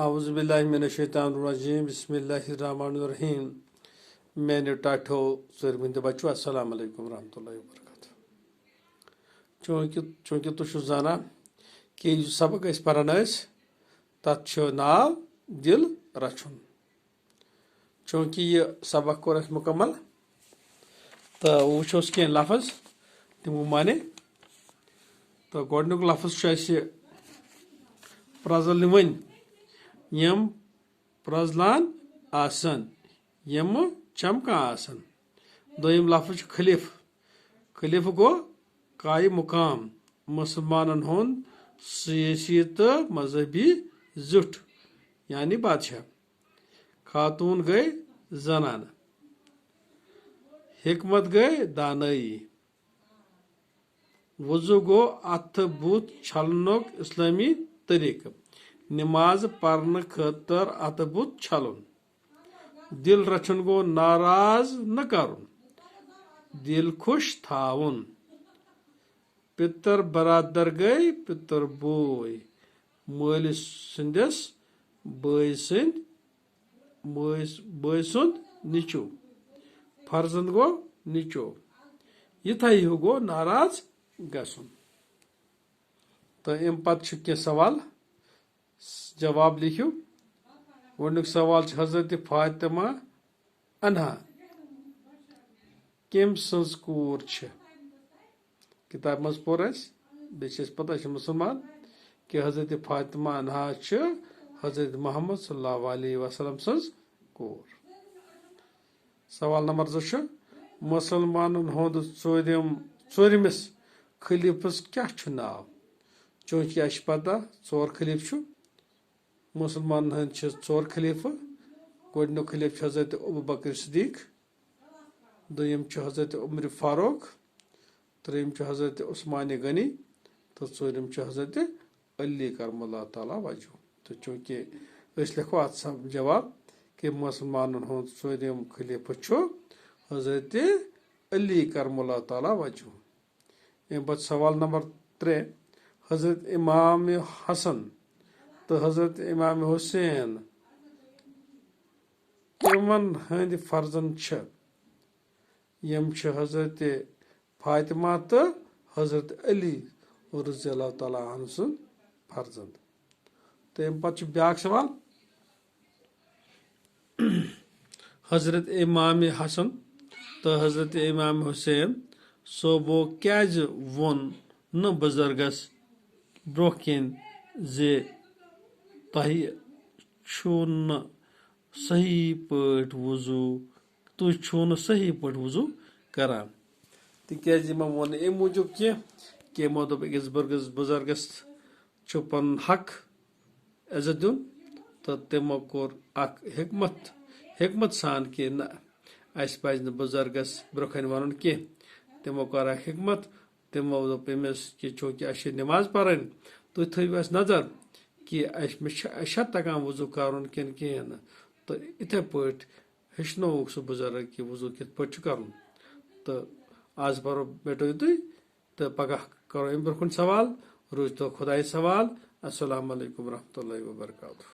आउज़ुबिल्लाहिमिनश्शैतानिर्रजीम बिस्मिल्लाहिर्रहमानिर्रहीम मैंने टाठो ज़रमिंद बच्चों अस्सलाम वालेकुम रहमतुल्लाहि व बरकातुहू चूँकि तुम जाना कि सबक पान तथ नाव दिल रचुन चूँकि यह सबक कोर मुकम्मल तो वोस कह लफ्ज़ तमो माने तो गोडनुक लफ्ज़ प्रजल वन यम प्रजलान आसन यम चमका आसन दोयम लफ्ज़ खलीफ खलीफ गो काय मुकाम मुसलमानन हुंद सियासी तो मजहबी जुट यानी बादशाह खातून गई जनान हिकमत गई दानई वजू गो अथ बुत छलनुक इस्लामी तरीक नमाज पढ़ने खतर अथ बुत छलुन दिल रचन गो नाराज न करुन दिल खुश थाउन पितर बरादर गई पितर बोय मल संदस बय सुंद निचो फर्जंद गो निचो यथा यह गो नाराज गसुन तो अम पे सवाल जवाब लिखियो गोडनुक सवाल हजरत फातिमा अनहा कम सज कूर किताब मज पोर बे पता मुसलमान कि हजरत फातिमा अनहा हजरत मोहम्मद सल्लल्लाहु अलैहि वसल्लम सज कूर सवाल नंबर 2 मुसलमान हुंद चोरमिस खलीफस क्या नाव चूँकि अ पता 4 खलीफ मुसलमान हंद 4 खलीफ गोडनुक खलीफ हजरत अबू बकर सिद्दीक दोयम हजरत उमर फारूक त्रेयम हजरत उस्मान गनी तो चूरम हजरत अली करमुल्लाह ताला वजह तो चूँकि लिखो अत जवाब कि मुसलमान हुंद 4 खलीफ हजरत अली करमुल्लाह ताला वजह अम पे सवाल नंबर 3 हजरत इमाम हसन तो हजरत इमाम हुसैन कमन हंद फर्जन यम हजरत फातिमा तो हजरत अली रज़ी अल्लाह तआला अन्हु सुन फर्जंद तो अम पे ब्या सवाल हजरत इमाम हसन तो हजरत इमाम हुसैन सोबो क्या वोन न बुजुर्गस ब्रो कन जे तह सही पट वजू तुम सही पट वजू करान तिज वोन अम मूजूब कि यमो दोप अकिस बुजुर्गस पन हक इज्जत दिन तो तमो कोर हिकमत सान कि न अस पज बुजुर्गस ब्रोखन वन कह तमो कर हिकमत तमो दोप अमिस कि चूँकि अस नमाज पढ़न तुम थो नजर कि अश तगान वजू कर कहें तो इथे पट हेचनोक सह बुजुर्ग कि वजू कित पे कर तो आज पो बेटो तुम तो पगह करो अम ब्रोह सवाल रूज तो खुदा सवाल अस्सलाम वालेकुम रहमतुल्लाहि व बरकातुहू।